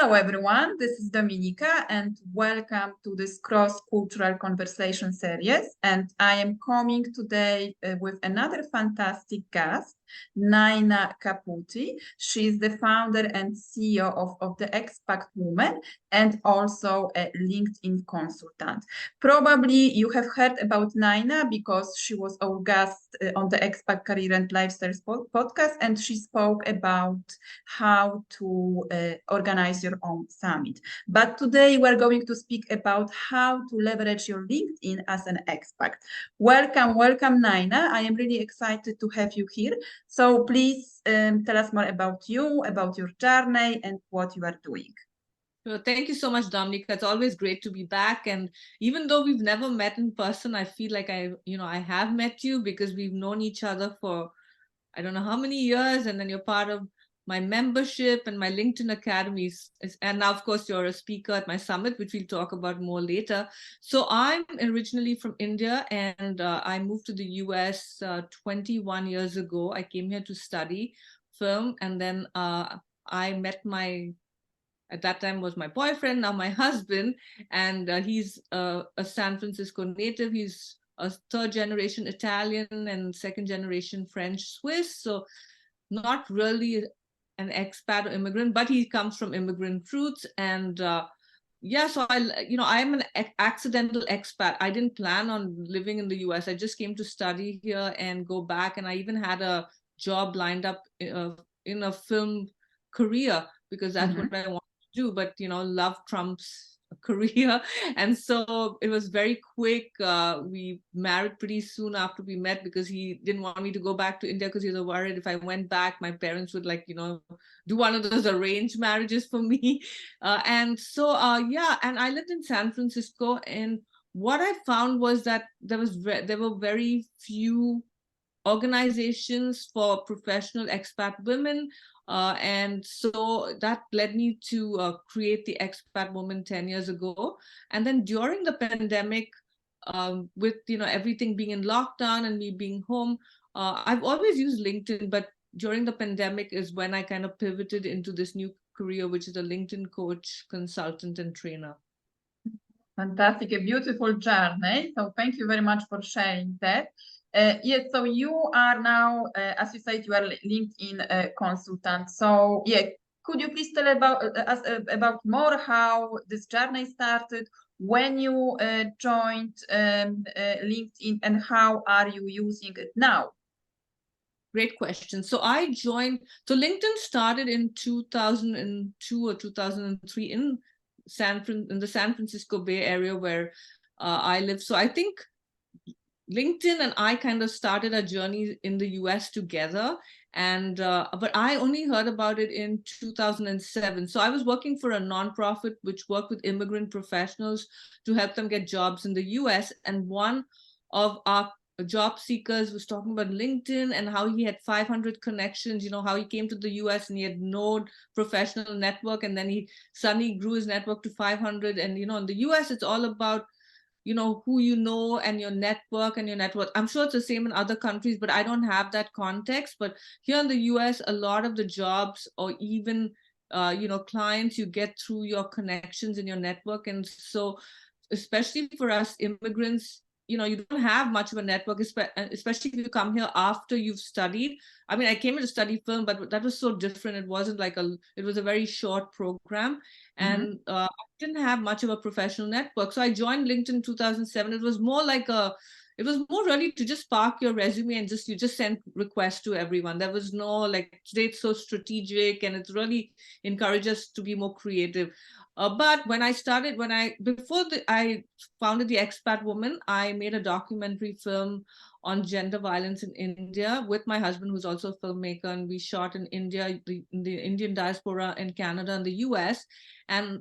Hello, everyone. This is Dominika, and welcome to this cross-cultural conversation series. And I am coming today with another fantastic guest, Nyna Caputi. She's the founder and CEO of the Expat Woman and also a LinkedIn consultant. Probably you have heard about Nyna because she was our guest on the Expat Career and Lifestyle podcast, and she spoke about how to organize your own summit. But today we're going to speak about how to leverage your LinkedIn as an expat. Welcome, welcome, Nyna. I am really excited to have you here. So please tell us more about you, about your journey, and what you are doing. Well, thank you so much, Dominica. It's always great to be back. And even though we've never met in person, I feel like I have met you because we've known each other for I don't know how many years, and then you're part of my membership and my LinkedIn academies. And now, of course, you're a speaker at my summit, which we'll talk about more later. So I'm originally from India, and I moved to the US 21 years ago. I came here to study film, and then I met at that time was my boyfriend, now my husband, and he's a San Francisco native. He's a third generation Italian and second generation French Swiss. So not really an expat or immigrant, but he comes from immigrant roots. And yeah, so I'm an accidental expat. I didn't plan on living in the US. I just came to study here and go back. And I even had a job lined up in a film career because that's what I wanted to do. But, love trumps career. And so it was very quick. We married pretty soon after we met because he didn't want me to go back to India because he was worried if I went back, my parents would do one of those arranged marriages for me. And I lived in San Francisco. And what I found was that there were very few organizations for professional expat women. And so that led me to create the Expat Woman 10 years ago. And then during the pandemic, with everything being in lockdown and me being home, I've always used LinkedIn, but during the pandemic is when I kind of pivoted into this new career, which is a LinkedIn coach, consultant, and trainer. Fantastic, a beautiful journey. So thank you very much for sharing that. Yes, so you are now, as you said, you are LinkedIn consultant. So yeah, could you please tell us about more how this journey started, when you joined LinkedIn, and how are you using it now? Great question. So LinkedIn started in 2002 or 2003 in the San Francisco Bay Area where I live. So I think LinkedIn and I kind of started a journey in the US together. And but I only heard about it in 2007. So I was working for a nonprofit which worked with immigrant professionals to help them get jobs in the US. And one of our job seekers was talking about LinkedIn and how he had 500 connections, how he came to the US and he had no professional network. And then he suddenly grew his network to 500. And, in the US, it's all about who and your network and your net worth. I'm sure it's the same in other countries, but I don't have that context. But here in the US, a lot of the jobs or even clients you get through your connections in your network. And so especially for us immigrants, you don't have much of a network, especially if you come here after you've studied. I mean, I came here to study film, but that was so different. It wasn't it was a very short program. And I didn't have much of a professional network. So I joined LinkedIn in 2007. It was more really to just park your resume and you just send requests to everyone. There was no today it's so strategic and it's really encouraged us to be more creative. But before I founded the Expat Woman, I made a documentary film on gender violence in India with my husband, who's also a filmmaker, and we shot in India, in the Indian diaspora in Canada and the US. And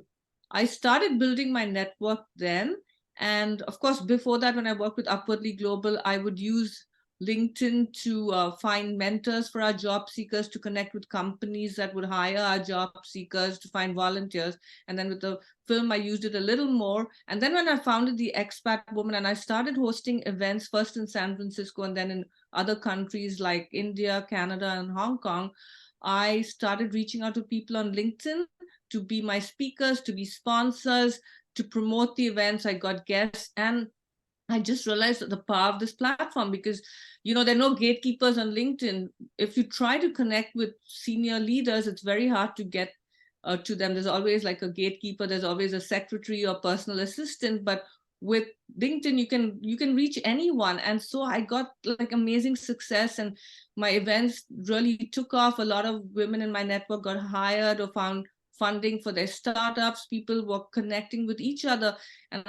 I started building my network then. And of course, before that, when I worked with Upwardly Global, I would use LinkedIn to find mentors for our job seekers, to connect with companies that would hire our job seekers, to find volunteers. And then with the film, I used it a little more. And then when I founded the Expat Woman, and I started hosting events first in San Francisco and then in other countries like India, Canada, and Hong Kong, I started reaching out to people on LinkedIn to be my speakers, to be sponsors, to promote the events. I got guests, and I just realized the power of this platform because, there are no gatekeepers on LinkedIn. If you try to connect with senior leaders, it's very hard to get to them. There's always like a gatekeeper. There's always a secretary or personal assistant. But with LinkedIn, you can reach anyone. And so I got like amazing success, and my events really took off. A lot of women in my network got hired or found funding for their startups. People were connecting with each other. And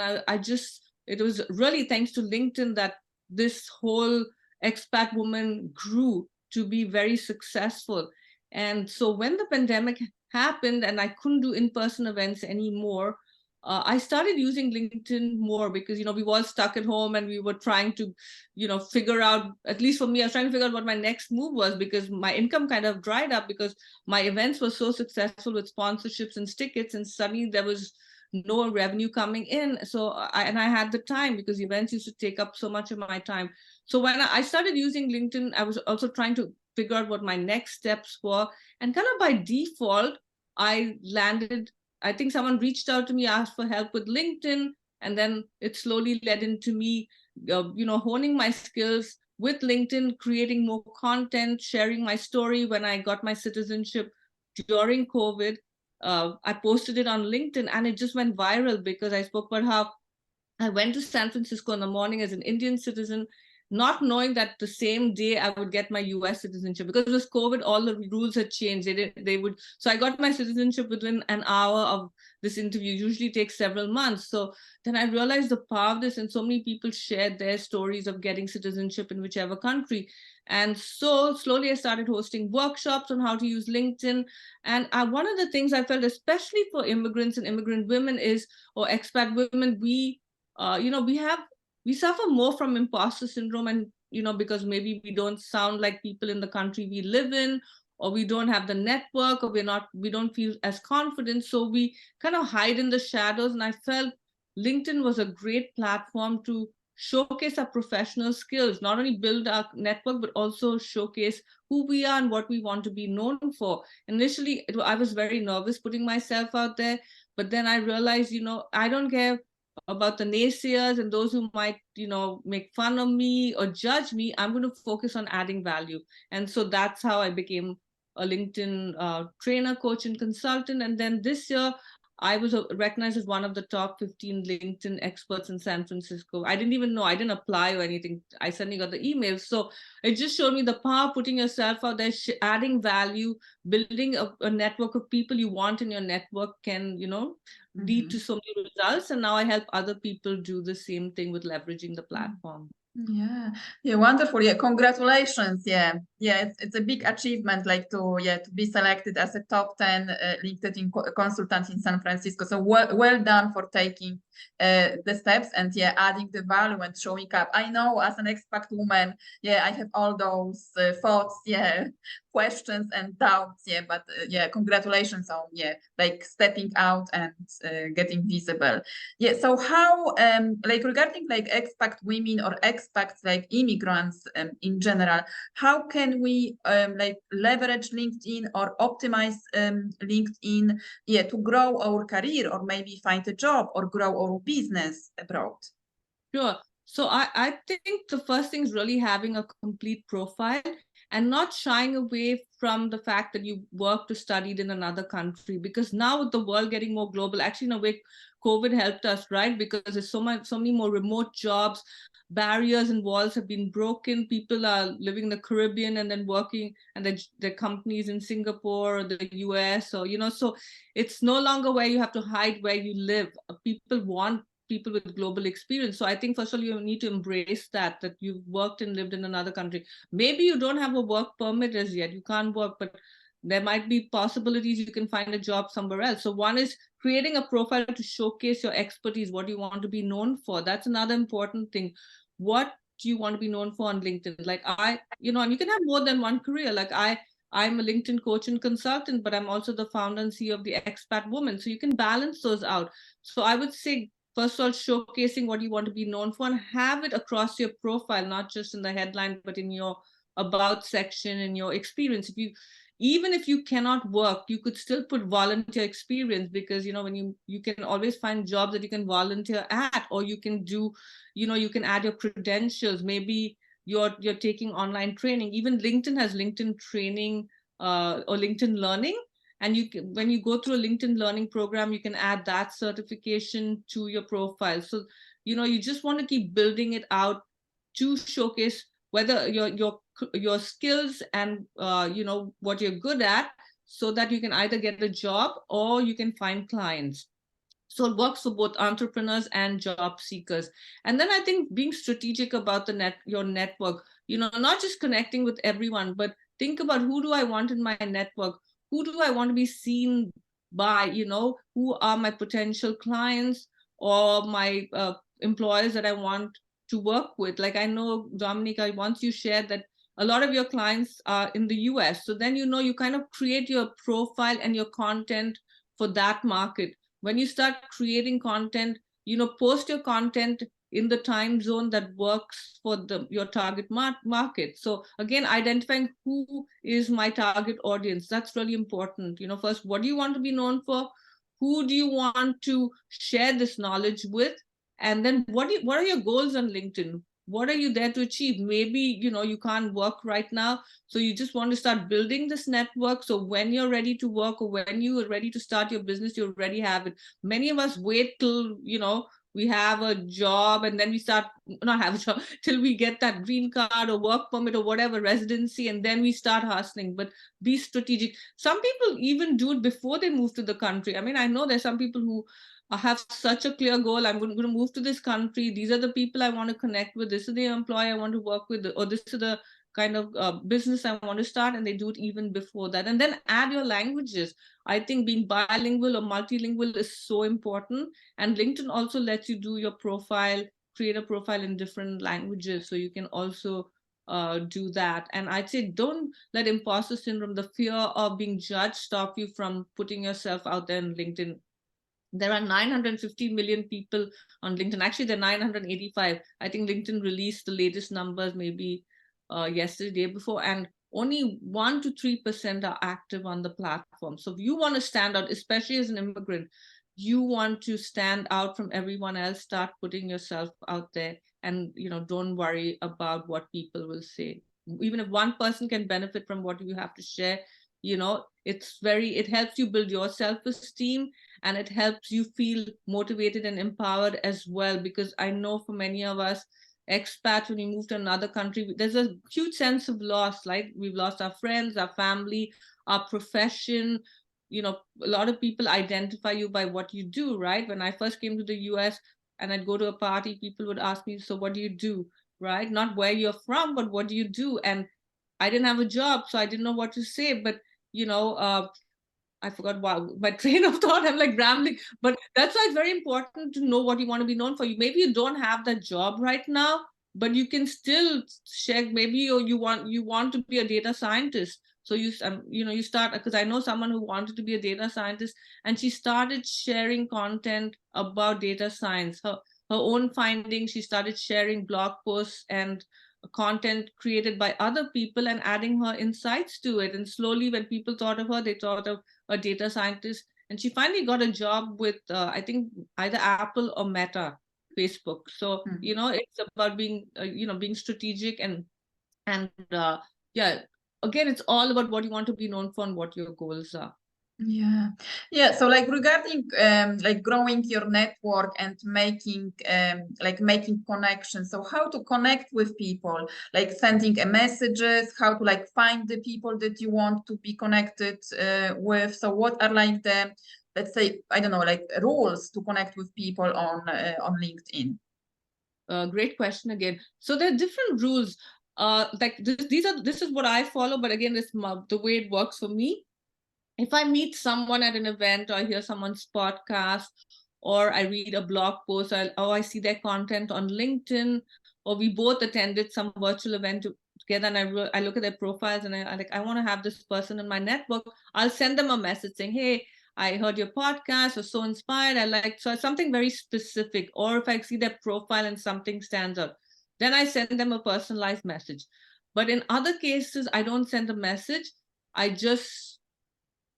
it was really thanks to LinkedIn that this whole expat woman grew to be very successful. And so when the pandemic happened and I couldn't do in-person events anymore, I started using LinkedIn more because, we were all stuck at home and we were trying to, figure out, at least for me, I was trying to figure out what my next move was because my income kind of dried up because my events were so successful with sponsorships and tickets, and suddenly there was no revenue coming in. So I had the time because events used to take up so much of my time. So when I started using LinkedIn, I was also trying to figure out what my next steps were. And kind of by default, I think someone reached out to me, asked for help with LinkedIn. And then it slowly led into me, honing my skills with LinkedIn, creating more content, sharing my story. When I got my citizenship during COVID, I posted it on LinkedIn and it just went viral because I spoke about how I went to San Francisco in the morning as an Indian citizen, not knowing that the same day I would get my US citizenship. Because it was COVID, all the rules had changed. So I got my citizenship within an hour of this interview. Usually takes several months. So then I realized the power of this, and so many people shared their stories of getting citizenship in whichever country. And so slowly I started hosting workshops on how to use LinkedIn. And one of the things I felt, especially for immigrants and immigrant women or expat women, we suffer more from imposter syndrome, and because maybe we don't sound like people in the country we live in, or we don't have the network, or we don't feel as confident, so we kind of hide in the shadows. And I felt LinkedIn was a great platform to showcase our professional skills, not only build our network but also showcase who we are and what we want to be known for. Initially I was very nervous putting myself out there, but then I realized I don't care about the naysayers and those who might make fun of me or judge me. I'm going to focus on adding value. And so that's how I became a LinkedIn trainer, coach, and consultant. And then this year I was recognized as one of the top 15 LinkedIn experts in San Francisco. I didn't even know, I didn't apply or anything. I suddenly got the email. So it just showed me the power of putting yourself out there, adding value, building a network of people you want in your network can, lead to so many results. And now I help other people do the same thing with leveraging the platform. Yeah, wonderful. Yeah, congratulations. Yeah, it's a big achievement, like to be selected as a top 10 LinkedIn consultant in San Francisco. So well done for taking the steps and adding the value and showing up. I know as an expat woman, I have all those thoughts, questions and doubts, but congratulations on like stepping out and getting visible. So how regarding like expat women or expats like immigrants in general, how can we like leverage LinkedIn or optimize LinkedIn to grow our career or maybe find a job or grow our business abroad? Sure. So I think the first thing is really having a complete profile and not shying away from the fact that you worked or studied in another country, because now with the world getting more global, actually in a way COVID helped us, right? Because there's so many more remote jobs, barriers and walls have been broken. People are living in the Caribbean and then working, and their companies in Singapore or the US, or so it's no longer where you have to hide where you live. People want people with global experience. So I think first of all, you need to embrace that you've worked and lived in another country. Maybe you don't have a work permit as yet, you can't work, but there might be possibilities you can find a job somewhere else. So one is creating a profile to showcase your expertise, what you want to be known for. That's another important thing. What do you want to be known for on LinkedIn? Like and you can have more than one career. Like I'm a LinkedIn coach and consultant, but I'm also the founder and CEO of the Expat Woman. So you can balance those out. So I would say, first of all, showcasing what you want to be known for and have it across your profile, not just in the headline, but in your about section, in your experience. even if you cannot work, you could still put volunteer experience, because when you can always find jobs that you can volunteer at, or you can do, you can add your credentials. Maybe you're taking online training. Even LinkedIn has LinkedIn training, or LinkedIn learning. And when you go through a LinkedIn learning program, you can add that certification to your profile. So you just want to keep building it out to showcase whether your skills and what you're good at, so that you can either get a job or you can find clients. So it works for both entrepreneurs and job seekers. And then I think being strategic about your network, not just connecting with everyone, but think about, who do I want in my network? Who do I want to be seen by? Who are my potential clients, or my employers that I want to work with? Like, I know, Dominica, once you shared that a lot of your clients are in the US. So then, you kind of create your profile and your content for that market. When you start creating content, post your content in the time zone that works for your target market. So again, identifying who is my target audience, that's really important. First, what do you want to be known for? Who do you want to share this knowledge with? And then what are your goals on LinkedIn? What are you there to achieve? Maybe you can't work right now, so you just want to start building this network, so when you're ready to work, or when you are ready to start your business, you already have it. Many of us wait till we have a job, and then we start, not have a job, till we get that green card or work permit or whatever, residency, and then we start hustling. But be strategic. Some people even do it before they move to the country. I mean, I know there's some people who have such a clear goal. I'm going to move to this country. These are the people I want to connect with. This is the employer I want to work with, or this is the kind of business I want to start, and they do it even before that. And then add your languages. I think being bilingual or multilingual is so important. And LinkedIn also lets you do your profile, create a profile in different languages, so you can also do that. And I'd say, don't let imposter syndrome, the fear of being judged, stop you from putting yourself out there in LinkedIn. There are 950 million people on LinkedIn. Actually, there are 985. I think LinkedIn released the latest numbers maybe yesterday, day before, and only 1 to 3% are active on the platform. So if you want to stand out, especially as an immigrant, you want to stand out from everyone else, start putting yourself out there, and don't worry about what people will say. Even if one person can benefit from what you have to share, it helps you build your self-esteem, and it helps you feel motivated and empowered as well. Because I know for many of us expats, when we move to another country, there's a huge sense of loss. Like, we've lost our friends, our family, our profession. A lot of people identify you by what you do, right? When I first came to the US and I'd go to a party, people would ask me, so what do you do, right? Not where you're from, but what do you do? And I didn't have a job, so I didn't know what to say. But I forgot my train of thought. I'm like rambling, but that's why it's very important to know what you want to be known for. Maybe you don't have that job right now, but you can still share. Maybe you want to be a data scientist. So you start, because I know someone who wanted to be a data scientist, and she started sharing content about data science, her own findings. She started sharing blog posts and content created by other people, and adding her insights to it. And slowly, when people thought of her, they thought of a data scientist. And she finally got a job with I think either Apple or Meta, Facebook. So it's about being being strategic, and yeah, again, it's all about what you want to be known for and what your goals are. Yeah. So like, regarding like growing your network and making making connections, so how to connect with people, like sending a messages, how to like find the people that you want to be connected with. So what are like the, let's say, I don't know, like rules to connect with people on LinkedIn? Great question again. So there are different rules. Like this is what I follow, but again, it's the way it works for me. If I meet someone at an event, or I hear someone's podcast, or I read a blog post, or I see their content on LinkedIn, or we both attended some virtual event together, and I look at their profiles, and I want to have this person in my network, I'll send them a message saying, hey, I heard your podcast, was so inspired. So something very specific. Or if I see their profile and something stands out, then I send them a personalized message. But in other cases, I don't send a message. I just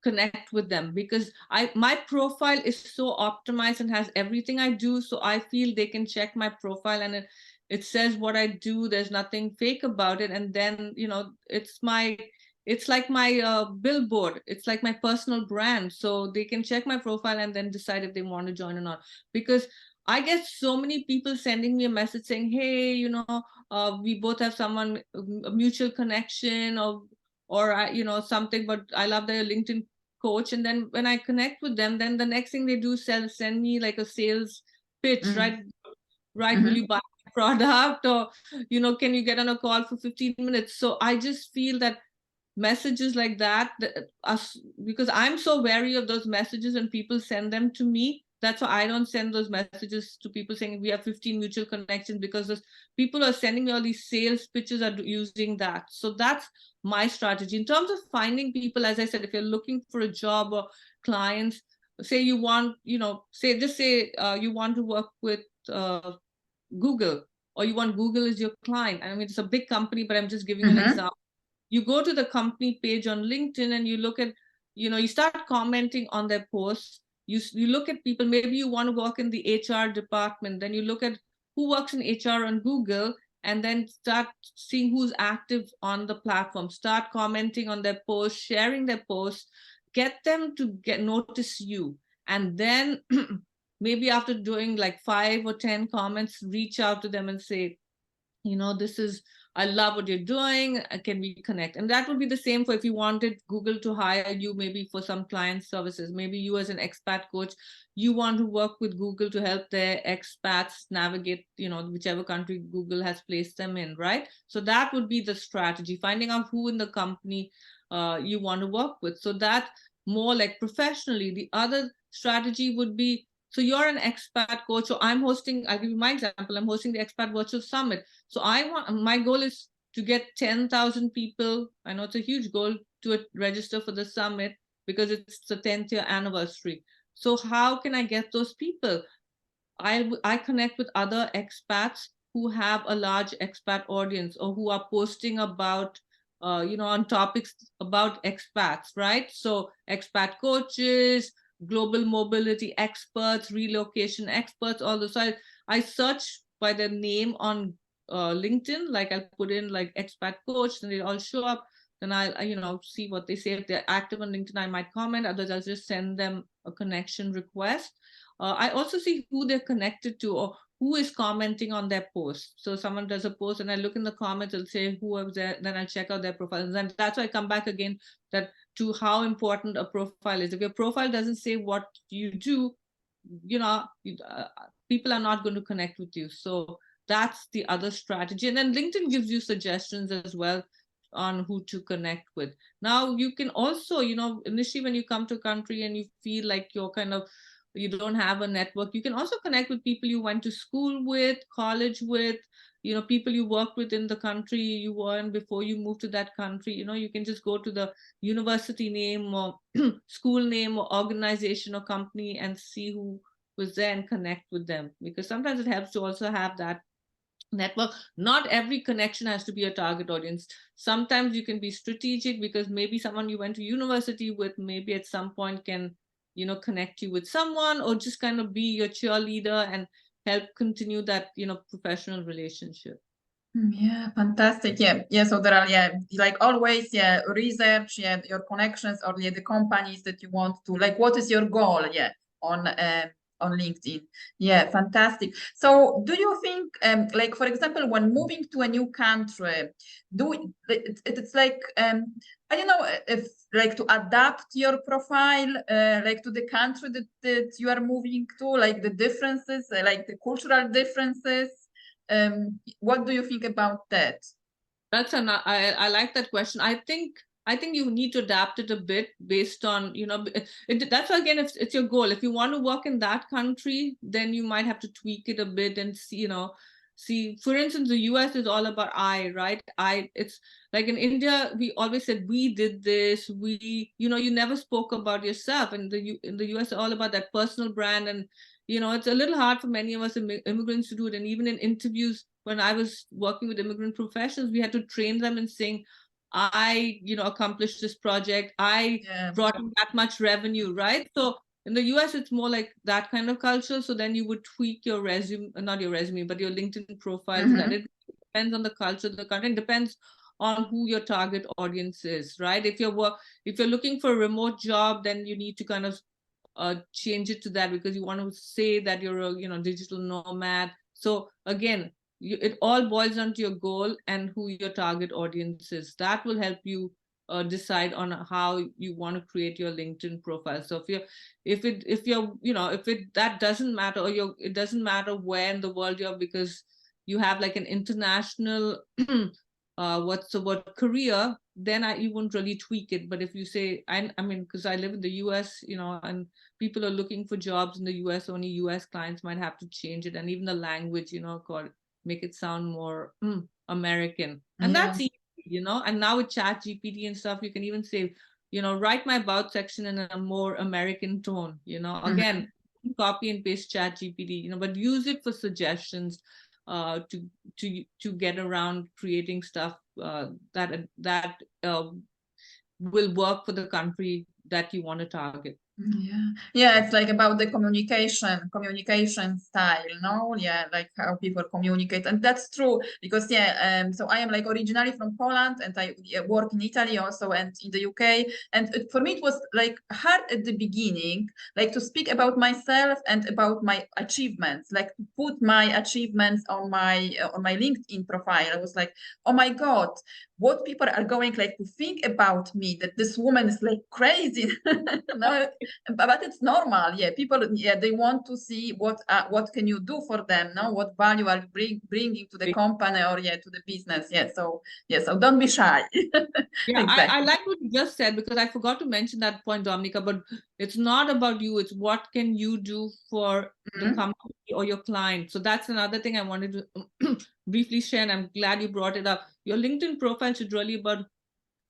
connect with them, because my profile is so optimized and has everything I do. So I feel they can check my profile, and it says what I do. There's nothing fake about it. And then, it's like my billboard. It's like my personal brand. So they can check my profile and then decide if they want to join or not. Because I get so many people sending me a message saying, hey, we both have someone, a mutual connection, or something, but I love that you're LinkedIn coach. And then when I connect with them, then the next thing they do is send me like a sales pitch, right? Right. Will you buy a product, or, can you get on a call for 15 minutes? So I just feel that messages like that, because I'm so wary of those messages when people send them to me. That's why I don't send those messages to people saying we have 15 mutual connections, because those people are sending me all these sales pitches are using that. So that's my strategy in terms of finding people. As I said, if you're looking for a job or clients, say you want, say you want to work with Google, or you want Google as your client. I mean, it's a big company, but I'm just giving you an example. You go to the company page on LinkedIn and you look at, you start commenting on their posts. You look at people, maybe you want to work in the HR department, then you look at who works in HR on Google, and then start seeing who's active on the platform. Start commenting on their posts, sharing their posts, get them to notice you. And then maybe after doing like 5 or 10 comments, reach out to them and say, I love what you're doing. Can we connect? And that would be the same for if you wanted Google to hire you, maybe for some client services. Maybe you as an expat coach, you want to work with Google to help their expats navigate, whichever country Google has placed them in, right? So that would be the strategy, finding out who in the company you want to work with. So that more like professionally. The other strategy would be, so you're an expat coach, so I'll give you my example. I'm hosting the Expat Virtual Summit. So my goal is to get 10,000 people. I know it's a huge goal to register for the summit, because it's the 10th year anniversary. So how can I get those people? I connect with other expats who have a large expat audience, or who are posting about, on topics about expats, right? So expat coaches, global mobility experts, relocation experts, all those. So I search by their name on LinkedIn, like I'll put in like expat coach, and they all show up. Then I'll see what they say. If they're active on LinkedIn, I might comment. Others, I'll just send them a connection request. I also see who they're connected to, or who is commenting on their post. So someone does a post and I look in the comments, I'll say who was there, then I'll check out their profile. And then that's why I come back again to how important a profile is. If your profile doesn't say what you do, people are not going to connect with you. So that's the other strategy. And then LinkedIn gives you suggestions as well on who to connect with. Now you can also, initially when you come to a country and you feel like you don't have a network, you can also connect with people you went to school with, college with, people you worked with in the country you were in before you moved to that country. You can just go to the university name or school name or organization or company and see who was there and connect with them, because sometimes it helps to also have that network. Not every connection has to be a target audience. Sometimes you can be strategic, because maybe someone you went to university with maybe at some point can connect you with someone, or just kind of be your cheerleader and help continue that professional relationship. Yeah, fantastic. Yeah. So there are, like always, research, your connections, or the companies that you want to, like, what is your goal, on LinkedIn. Yeah, fantastic. So do you think, like, for example, when moving to a new country, it's like, I don't know if like to adapt your profile, like to the country that you are moving to, like the differences, like the cultural differences. What do you think about that? I like that question. I think you need to adapt it a bit based on, that's again, it's your goal. If you want to work in that country, then you might have to tweak it a bit and see, for instance, the US is all about right? It's like in India, we always said we did this, you never spoke about yourself. And in the US, all about that personal brand. And, it's a little hard for many of us immigrants to do it. And even in interviews, when I was working with immigrant professionals, we had to train them in saying, I, accomplished this project. I Yeah. brought in that much revenue, right? So in the US, it's more like that kind of culture. So then you would tweak your resume, not your resume, but your LinkedIn profile, so that it depends on the culture, the content depends on who your target audience is, right? If you're looking for a remote job, then you need to kind of change it to that, because you want to say that you're a digital nomad. So again, it all boils down to your goal and who your target audience is. That will help you decide on how you want to create your LinkedIn profile. So if that doesn't matter, or it doesn't matter where in the world you're, because you have like an international what's the word, career, then you won't really tweak it. But if you say, I mean, because I live in the US, and people are looking for jobs in the US, only US clients might have to change it, and even the language, make it sound more American. And Yeah. that's easy, and now with Chat GPT and stuff, you can even say, write my about section in a more American tone, again, copy and paste Chat GPT, but use it for suggestions, to get around creating stuff that will work for the country that you want to target. Yeah, it's like about the communication style, no? Yeah, like how people communicate. And that's true because so I am like originally from Poland, and I work in Italy also and in the UK. And for me it was like hard at the beginning, like to speak about myself and about my achievements, like to put my achievements on my LinkedIn profile. I was like, oh my God, what people are going like to think about me, that this woman is like crazy. No, but it's normal. Yeah, people, they want to see what can you do for them, no, what value are you bringing to the company, or to the business. So don't be shy. Yeah, Exactly. I like what you just said, because I forgot to mention that point, Dominica, but it's not about you, it's what can you do for the company or your client. So that's another thing I wanted to briefly share, and I'm glad you brought it up. Your LinkedIn profile should really about,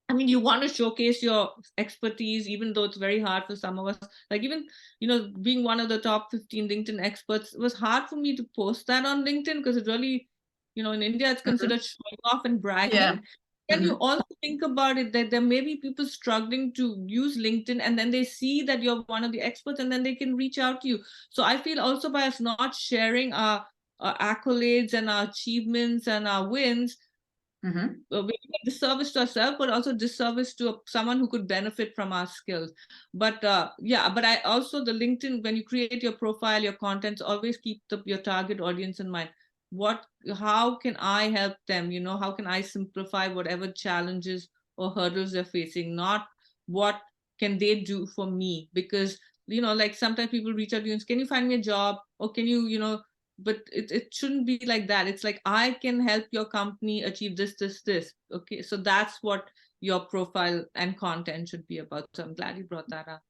I mean, you want to showcase your expertise, even though it's very hard for some of us. Like even, being one of the top 15 LinkedIn experts, it was hard for me to post that on LinkedIn, because it really, in India, it's considered showing off and bragging. Then you also think about it, that there may be people struggling to use LinkedIn, and then they see that you're one of the experts, and then they can reach out to you. So I feel also by us not sharing our accolades and our achievements and our wins, we make disservice to ourselves, but also disservice to someone who could benefit from our skills. But but I also, the LinkedIn, when you create your profile, your contents, always keep your target audience in mind. How can I help them? How can I simplify whatever challenges or hurdles they're facing? Not what can they do for me? Because like sometimes people reach out to you and say, can you find me a job, or can you but it shouldn't be like that. It's like, I can help your company achieve this. Okay, so that's what your profile and content should be about. So I'm glad you brought that up.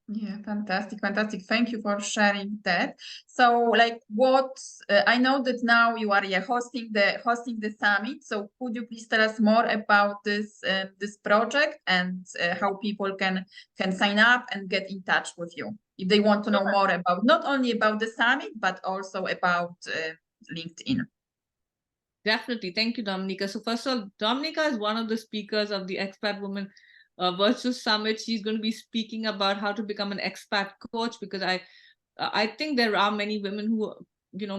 Yeah, fantastic. Thank you for sharing that. So, like, what I know that now you are hosting the summit. So, could you please tell us more about this project, and how people can sign up and get in touch with you if they want to know more about, not only about the summit, but also about LinkedIn? Definitely. Thank you, Dominica. So first of all, Dominica is one of the speakers of the Expat Woman Virtual Summit. She's going to be speaking about how to become an expat coach, because I think there are many women who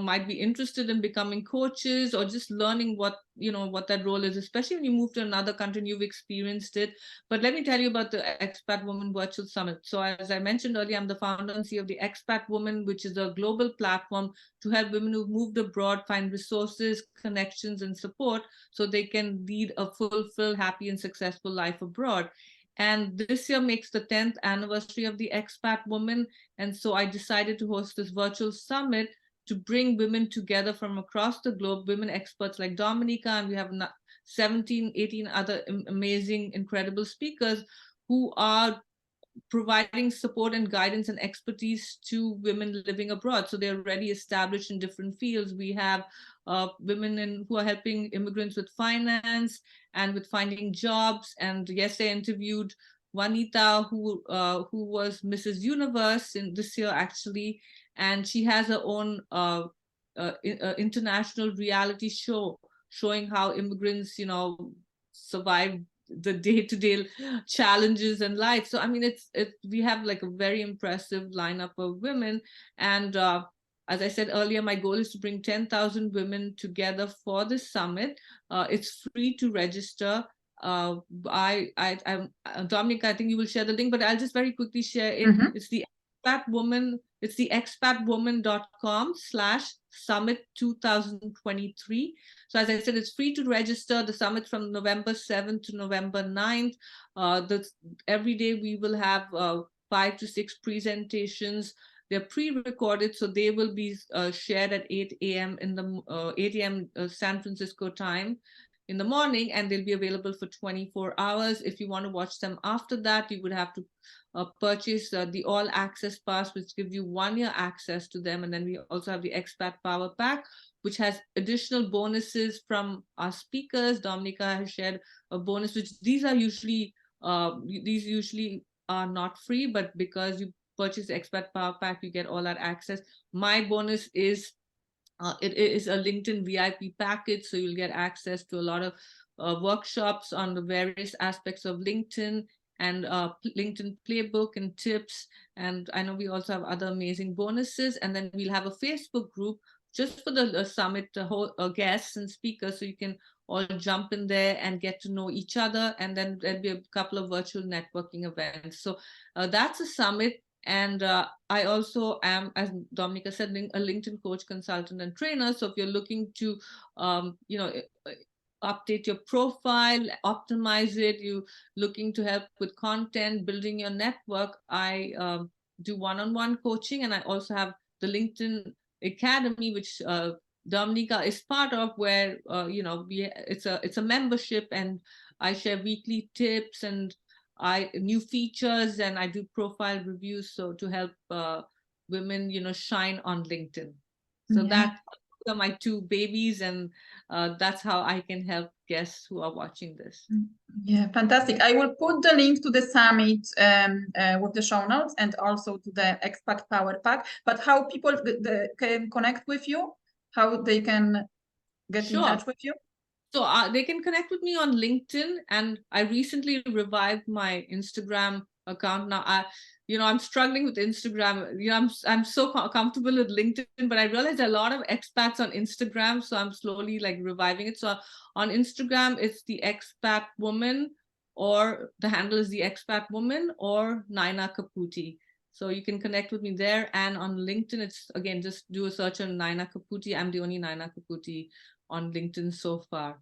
might be interested in becoming coaches, or just learning what that role is, especially when you move to another country and you've experienced it. But let me tell you about the Expat Woman Virtual Summit. So as I mentioned earlier, I'm the founder and CEO of the Expat Woman, which is a global platform to help women who've moved abroad find resources, connections, and support, so they can lead a fulfilled, happy, and successful life abroad. And this year makes the 10th anniversary of the Expat Woman. And so I decided to host this virtual summit to bring women together from across the globe, women experts like Dominica, and we have 17, 18 other amazing, incredible speakers who are providing support and guidance and expertise to women living abroad. So they're already established in different fields. We have women who are helping immigrants with finance and with finding jobs. And yesterday I interviewed Juanita, who was Mrs. Universe in this year actually, and she has her own international reality show showing how immigrants, survive the day-to-day challenges in life. So I mean, we have like a very impressive lineup of women, and as I said earlier, my goal is to bring 10,000 women together for this summit. It's free to register. Dominica, I think you will share the link, but I'll just very quickly share it. Mm-hmm. It's the Expat Woman. It's the expatwoman.com/summit 2023. So as I said, it's free to register. The summit from November 7th to November 9th. Every day we will have 5 to 6 presentations. They're pre-recorded, so they will be shared at 8 a.m. in the 8 a.m. San Francisco time in the morning, and they'll be available for 24 hours. If you want to watch them after that, you would have to purchase the All Access Pass, which gives you 1 year access to them. And then we also have the Expat Power Pack, which has additional bonuses from our speakers. Dominica has shared a bonus, which these usually are not free, but because you purchase the Expat Power Pack, you get all that access. My bonus is it is a LinkedIn VIP package, so you'll get access to a lot of workshops on the various aspects of LinkedIn and LinkedIn playbook and tips. And I know we also have other amazing bonuses. And then we'll have a Facebook group just for the summit guests and speakers, so you can all jump in there and get to know each other. And then there'll be a couple of virtual networking events. So that's a summit. And I also am, as Dominica said, a LinkedIn coach, consultant, and trainer. So if you're looking to, update your profile, optimize it, you looking to help with content, building your network, I do one-on-one coaching, and I also have the LinkedIn Academy, which Dominica is part of, where it's a membership, and I share weekly tips and new features, and I do profile reviews, so to help women shine on LinkedIn. So that are my 2 babies, and that's how I can help guests who are watching this. Yeah, fantastic. I will put the link to the summit with the show notes, and also to the Expat Power Pack. But how people can connect with you, how they can get in touch with you? So they can connect with me on LinkedIn, and I recently revived my Instagram account. Now, I'm struggling with Instagram. I'm so comfortable with LinkedIn, but I realized a lot of expats on Instagram, so I'm slowly like reviving it. So on Instagram, it's the Expat Woman, or the handle is the Expat Woman, or Nyna Caputi. So you can connect with me there. And on LinkedIn, it's again, just do a search on Nyna Caputi. I'm the only Nyna Caputi on LinkedIn so far.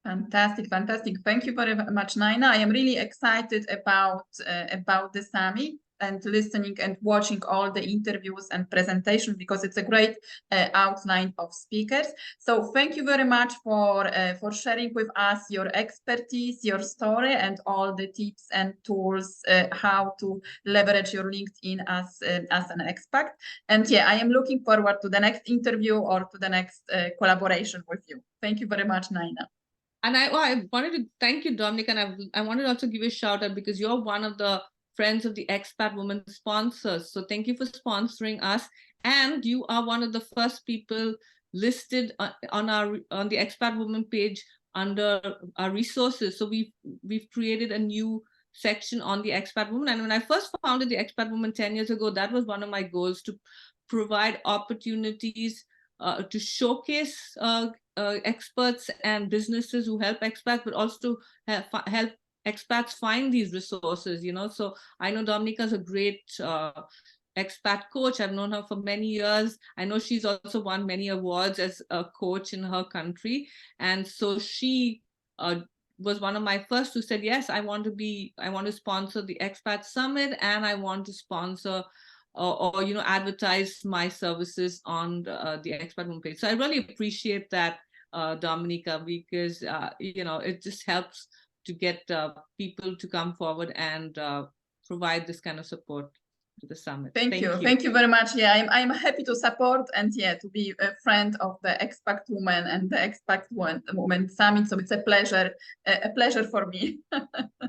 Fantastic. Thank you very much, Nyna. I am really excited about the summit, and listening and watching all the interviews and presentations, because it's a great outline of speakers. So thank you very much for sharing with us your expertise, your story, and all the tips and tools how to leverage your LinkedIn as an expat. And yeah, I am looking forward to the next interview or to the next collaboration with you. Thank you very much, Nyna. And I wanted to thank you, Dominic, and I wanted to also give you a shout out, because you're one of the friends of the Expat Woman sponsors. So thank you for sponsoring us. And you are one of the first people listed on the Expat Woman page under our resources. So we've created a new section on the Expat Woman. And when I first founded the Expat Woman 10 years ago, that was one of my goals, to provide opportunities to showcase experts and businesses who help expats, but also to help expats find these resources. So I know Dominica is a great expat coach. I've known her for many years. I know she's also won many awards as a coach in her country, and so she was one of my first who said, yes, I want to sponsor the Expat Summit, and I want to sponsor or advertise my services on the Expat Woman page. So I really appreciate that, Dominica, because it just helps to get people to come forward and provide this kind of support. to the summit. Thank you. Thank you very much. Yeah, I'm happy to support and yeah, to be a friend of the Expat Woman and the Expat Woman Summit. So it's a pleasure for me.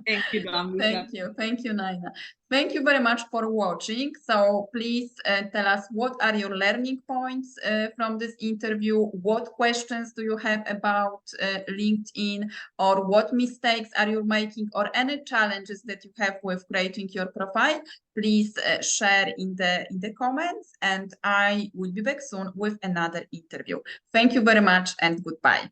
Thank you, Dominica. Thank you, Nyna. Thank you very much for watching. So please tell us what are your learning points from this interview? What questions do you have about LinkedIn, or what mistakes are you making, or any challenges that you have with creating your profile? Please share in the comments, and I will be back soon with another interview. Thank you very much and goodbye.